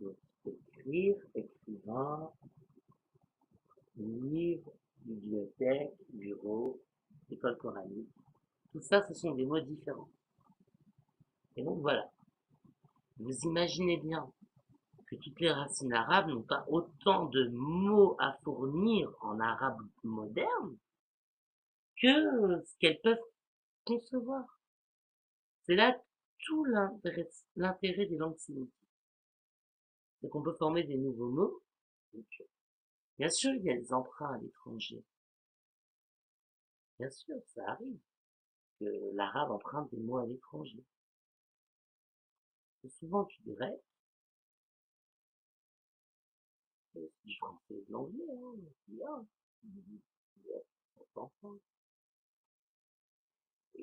Donc, écrire, écrivain, livre, bibliothèque, bureau, école coranique. Tout ça, ce sont des mots différents. Et donc voilà, vous imaginez bien que toutes les racines arabes n'ont pas autant de mots à fournir en arabe moderne que ce qu'elles peuvent concevoir. C'est là tout l'intérêt des langues sémitiques. C'est qu'on peut former des nouveaux mots. Donc, bien sûr, il y a des emprunts à l'étranger. Bien sûr, ça arrive que l'arabe emprunte des mots à l'étranger. C'est souvent du grec, du français et de l'anglais, hein, bien.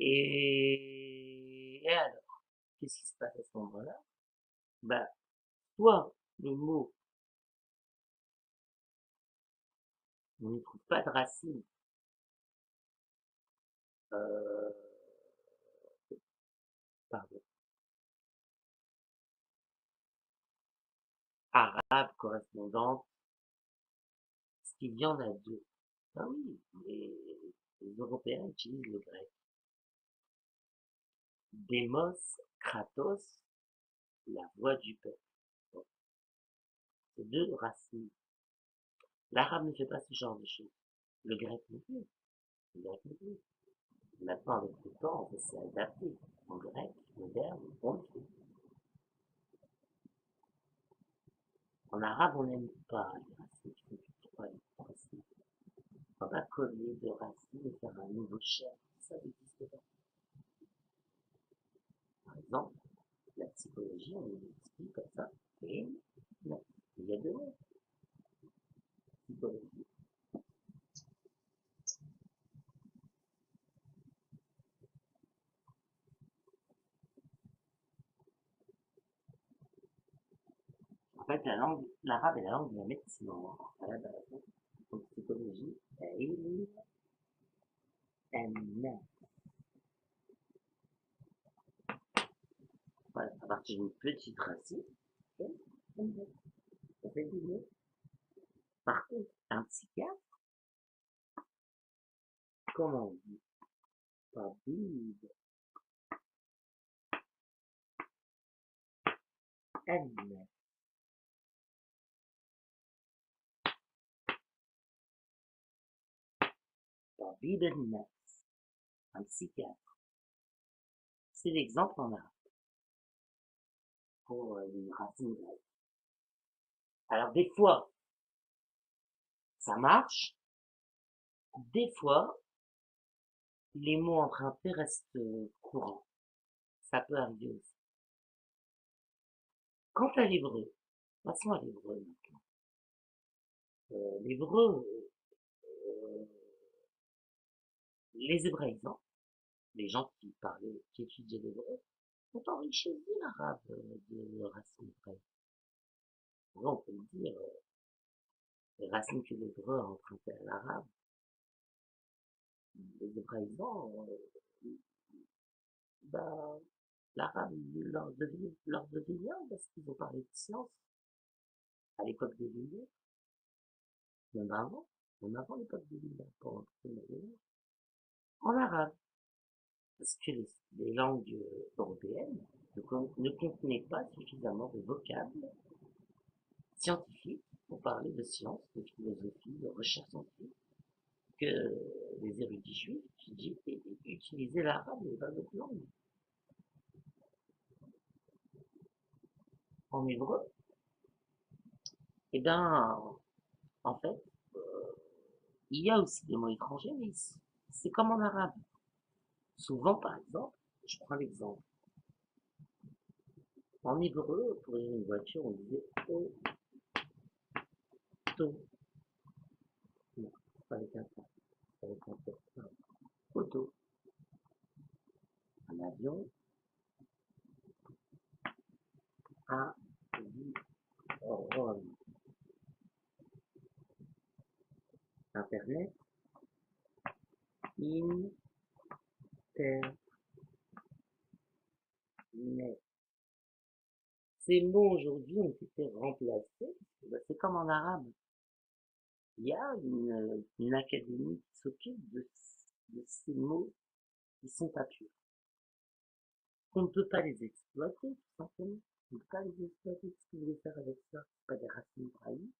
Et alors, qu'est-ce qui se passe à ce moment-là? Bah, soit le mot, on n'y trouve pas de racine euh, pardon, arabe correspondante, ce qu'il y en a deux. Ah oui, les Européens utilisent le grec. Démos, Kratos, la voix du peuple. Bon, c'est deux racines. L'arabe ne fait pas ce genre de choses. Le grec non plus. Le grec non plus. Maintenant, avec le temps, on s'est adapté. En grec, moderne, on le fait. En arabe, on n'aime pas les racines qui font plus trois racines. On va pas coller deux racines et faire un nouveau chef. Ça n'existe pas. Par exemple, la psychologie, on nous explique comme ça. Et non, il y a deux mots. Psychologie. En fait, l'arabe est la langue de la médecine à la base. Donc, psychologie, ilm, an. Voilà, à partir d'une petite racine, ça fait du mieux. Par contre, un psychiatre, comment on dit? Tabib, an. Tabib an, un psychiatre. C'est l'exemple en arabe pour les racines grecques. Alors, des fois, ça marche. Des fois, les mots empruntés restent courants. Ça peut arriver aussi. Quant à l'hébreu, passons à l'hébreu maintenant. L'hébreu, euh, les hébraïsants, les gens qui parlaient, qui étudiaient l'hébreu, ont enrichi l'arabe de racines hébraïques. On peut le dire, les racines que l'hébreu a empruntées à l'arabe, les hébraïsants, bah, l'arabe leur devait bien parce qu'ils ont parlé de science à l'époque des Lumières, même avant, même avant l'époque des Lumières, pour entrer en arabe. Parce que les langues européennes ne contenaient pas suffisamment de vocables scientifiques pour parler de sciences, de philosophie, de recherche scientifique, que les érudits juifs utilisaient l'arabe et pas d'autres langues. En hébreu, eh ben, en fait, il y a aussi des mots étrangers, mais c'est comme en arabe. Souvent, par exemple, je prends l'exemple. En hébreu, pour dire une voiture, on disait auto. Non, pas avec un temps, avec un temps. Auto. Un avion, un avion. Internet, internet. ces mots aujourd'hui ont été remplacés. C'est comme en arabe. Il y a une académie qui s'occupe de ces mots qui sont pas purs. On ne peut pas les exploiter, tout simplement. On ne peut pas les exploiter. Qu'est-ce que vous voulez faire avec ça? C'est pas des racines braillies.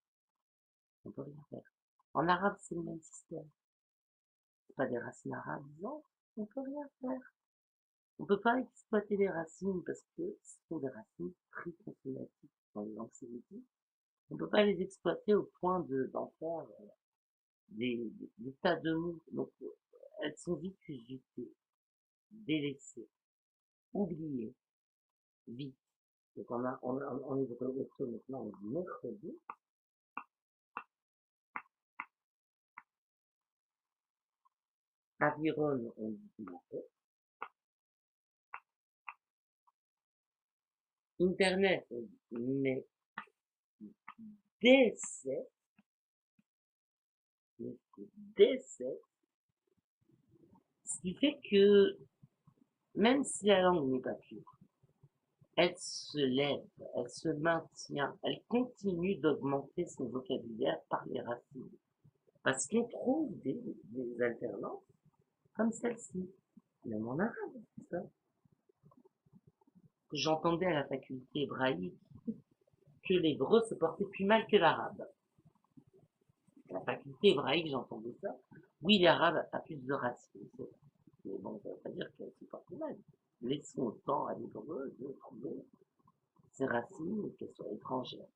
On peut rien faire. En arabe, c'est le même système. C'est pas des racines arabes. On peut rien faire. On peut pas exploiter les racines parce que ce sont des racines très consonantiques dans les langues sémitiques. On peut pas les exploiter au point d'en faire des tas de mots. Donc, elles sont vite usitées, délaissées, oubliées, vite. Donc, on est maintenant, on dit mercredi. Aviron, on dit matin. Internet, on dit mais décès, décès, ce qui fait que même si la langue n'est pas pure, elle se lève, elle se maintient, elle continue d'augmenter son vocabulaire par les racines. Parce qu'on trouve des alternances comme celle-ci, même en arabe, c'est ça. J'entendais à la faculté hébraïque que l'hébreu se portait plus mal que l'arabe. À la faculté hébraïque, j'entendais ça. Oui, l'arabe a plus de racines, c'est vrai. Mais bon, ça ne veut pas dire qu'elle se porte mal. Laissons le temps à l'hébreu de trouver ses racines, qu'elles soient étrangères.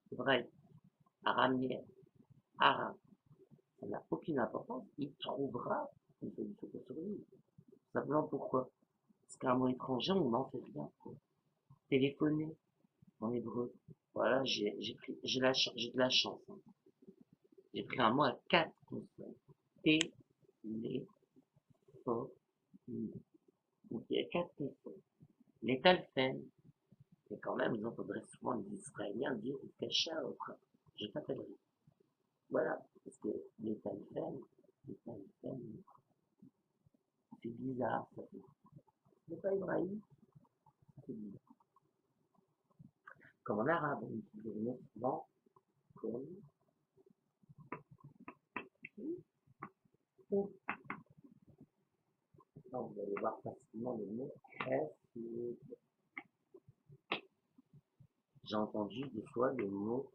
C'est vrai, araméenne, arabe, ça n'a aucune importance. Il trouvera une solution pour survivre. Simplement pourquoi? Parce qu'un mot étranger, on n'en fait rien. Téléphoner, en hébreu. Voilà, j'ai de la chance. Hein. J'ai pris un mot à 4 consonnes. Téléphoner. Donc il y a 4 consonnes. Les talfen, et quand même, vous entendrez souvent les Israéliens dire Kacha, je t'appellerai. Voilà, parce que les talfen, c'est bizarre, ça fait. C'est pas hébraïque, c'est bizarre. Comme en arabe, on utilise le mot souvent comme ou. Donc, vous allez voir facilement le mot hafid. J'ai entendu des fois le mot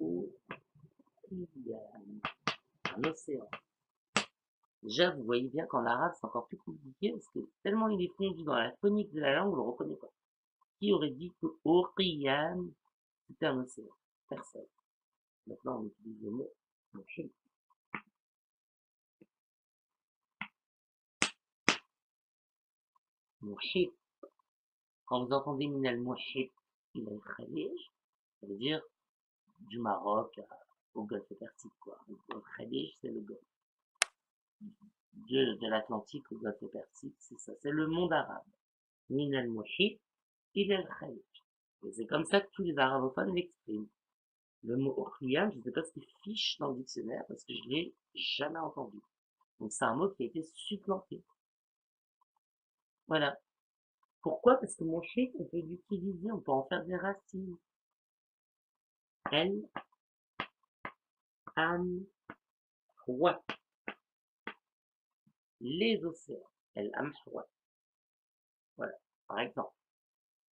ocean, un océan. Déjà, vous voyez bien qu'en arabe, c'est encore plus compliqué parce que tellement il est fondu dans la phonique de la langue, on le reconnaît pas. Qui aurait dit que Oriyan, c'était un océan? Personne. Maintenant, on utilise le mot muhit. Muhit. Quand vous entendez Minal Muhit, il al Khalij, ça veut dire du Maroc au golfe Persique, quoi. Le Khalij, c'est le golfe. De l'Atlantique au golfe Persique, c'est ça. C'est le monde arabe. Minal Muhit, il al Khalij. Et c'est comme ça que tous les arabophones l'expriment. Le mot Orkhiyam, je ne sais pas ce qu'il fiche dans le dictionnaire parce que je ne l'ai jamais entendu. Donc c'est un mot qui a été supplanté. Voilà. Pourquoi? Parce que mon chien, on peut l'utiliser, on peut en faire des racines. El, Am, Roi. Les océans. El, Am, Roi. Voilà. Par exemple.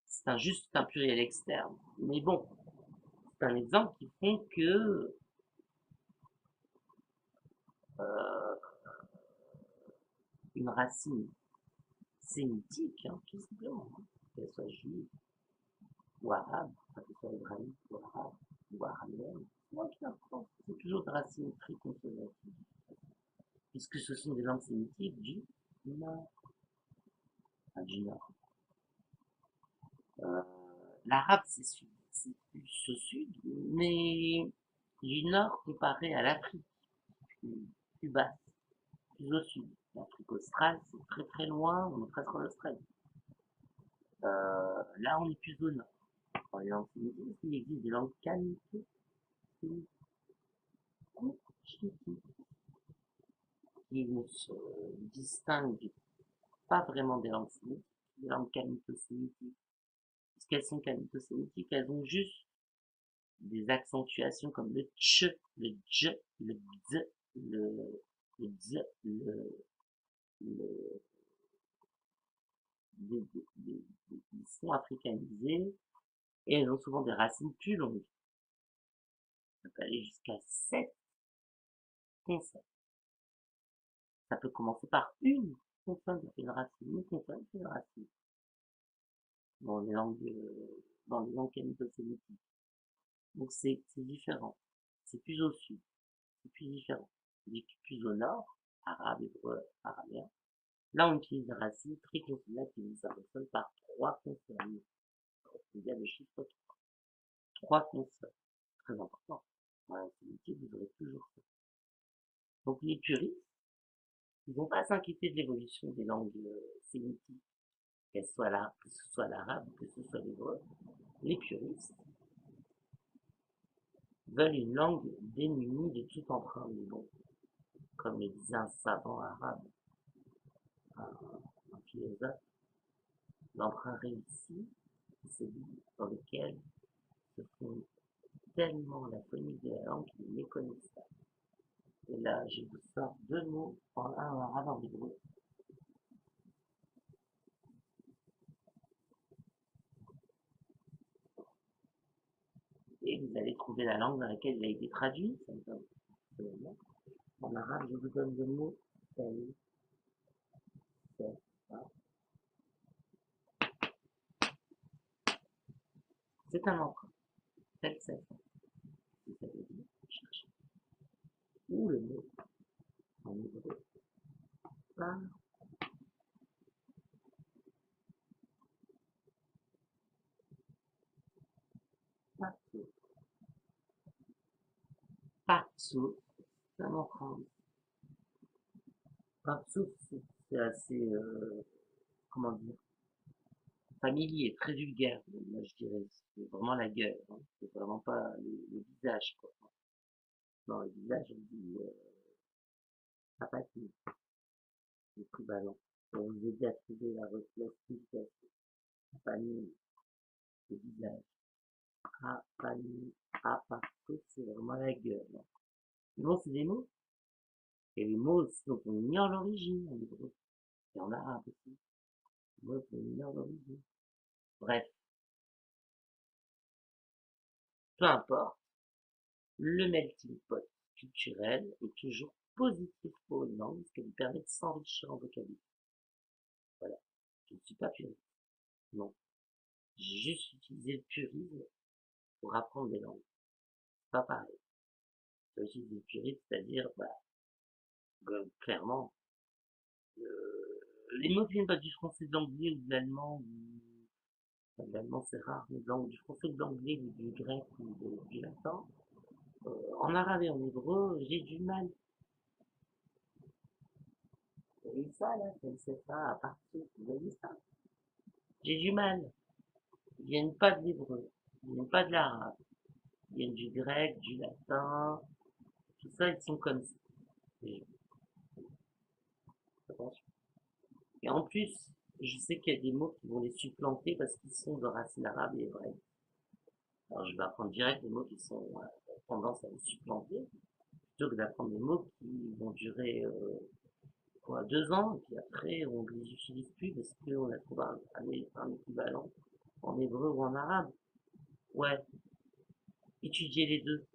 C'est juste un pluriel externe. Mais bon, c'est un exemple qui font que euh, une racine sémitique, hein, tout simplement, hein, qu'elle soit juive ou arabe, qu'elle soit hébraïque ou arabe ou araméenne, c'est toujours de racines très consonantiques, puisque ce sont des langues sémitiques du nord. Enfin, du nord. Euh, L'arabe, c'est plus au sud, mais du nord comparé à l'Afrique, plus basse, plus au sud. L'Afrique australe, c'est très très loin, on est presque en Australie. Là, on est plus au nord. Dans les langues sémitiques, il existe des langues canoniques, qui ne se distinguent pas vraiment des langues sémitiques, des langues canoniques sémitiques puisqu'elles sont canito-sémitiques, elles ont juste des accentuations comme le tch, le dj, le dz, le dz, le, des sons africanisés, et elles ont souvent des racines plus longues. Ça peut aller jusqu'à 7 consonnes. Ça peut commencer par une consonne qui fait une racine, une consonne qui fait une racine. Dans les langues canito-sémitiques. Donc c'est différent. C'est plus au sud, c'est plus différent. Tandis que plus au nord, arabe, hébreu, arabien, là on utilise des racines triconsonatives, ça fonctionne par 3 consonnes. Il y a le chiffre 3. 3 consonnes. Très important. Dans la sémitique, vous aurez toujours ça. Donc les puristes, ils vont pas s'inquiéter de l'évolution des langues sémitiques, que ce soit l'arabe, que ce soit l'hébreu. Les puristes veulent une langue démunie de tout emprunt du bon, comme le disait un savant arabe, un philosophe. L'emprunt réussi, c'est celui dans lequel se fond tellement la phonie de la langue qu'ils ne méconnaissent pas. Et là, je vous sors 2 mots en arabe, en hébreu. Et vous allez trouver la langue dans laquelle il a été traduit. En arabe, je vous donne le mot c'est un emprunt. Tel c'est. Ça veut dire chercher. Ou le mot en hébreu. Partout. C'est un emprunt. Partout, c'est assez, comment dire, familier, très vulgaire. Moi, je dirais, c'est vraiment la gueule. Hein. C'est vraiment pas le visage, quoi. Non, le visage, on dit, apathie, équivalent. Pour vous aider à trouver la signification. Apanie, le visage. Apanie, apathie, c'est vraiment la gueule. Hein. Non, c'est des mots. Et les mots aussi, donc on ignore l'origine en hébreu. Et en arabe aussi. Les mots, on ignore l'origine. Bref, peu importe. Le melting pot culturel est toujours positif pour une langue parce qu'elle lui permet de s'enrichir en vocabulaire. Voilà. Je ne suis pas puriste. Non. J'ai juste utilisé le purisme pour apprendre des langues. Pas pareil. J'ai utilisé le purisme, c'est-à-dire, clairement, les mots qui viennent pas du français, de l'anglais ou de l'allemand, l'allemand c'est rare, mais du français, de l'anglais ou du grec ou du latin, en arabe et en hébreu, j'ai du mal. Vous voyez ça là, c'est ça, à partir, vous voyez ça? J'ai du mal. Ils viennent pas de l'hébreu, ils viennent pas de l'arabe, ils viennent du grec, du latin, tout ça, ils sont comme ça. Attention. Et en plus, je sais qu'il y a des mots qui vont les supplanter parce qu'ils sont de racines arabes et hébraiques. Alors je vais apprendre direct des mots qui sont tendance à les supplanter, plutôt que d'apprendre des mots qui vont durer 2 ans, et puis après on ne les utilise plus parce qu'on a trouvé un équivalent en hébreu ou en arabe. Ouais, étudiez les deux.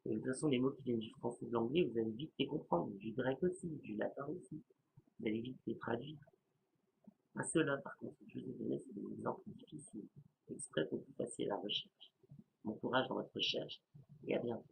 Et de toute façon, les mots qui viennent du français et de l'anglais, vous allez vite les comprendre, du grec aussi, du latin aussi. Vous allez vite les traduire. À ceux-là, par contre, je vous ai donné, c'est des exemples difficiles, exprès pour que vous fassiez la recherche. Bon courage dans votre recherche et à bientôt.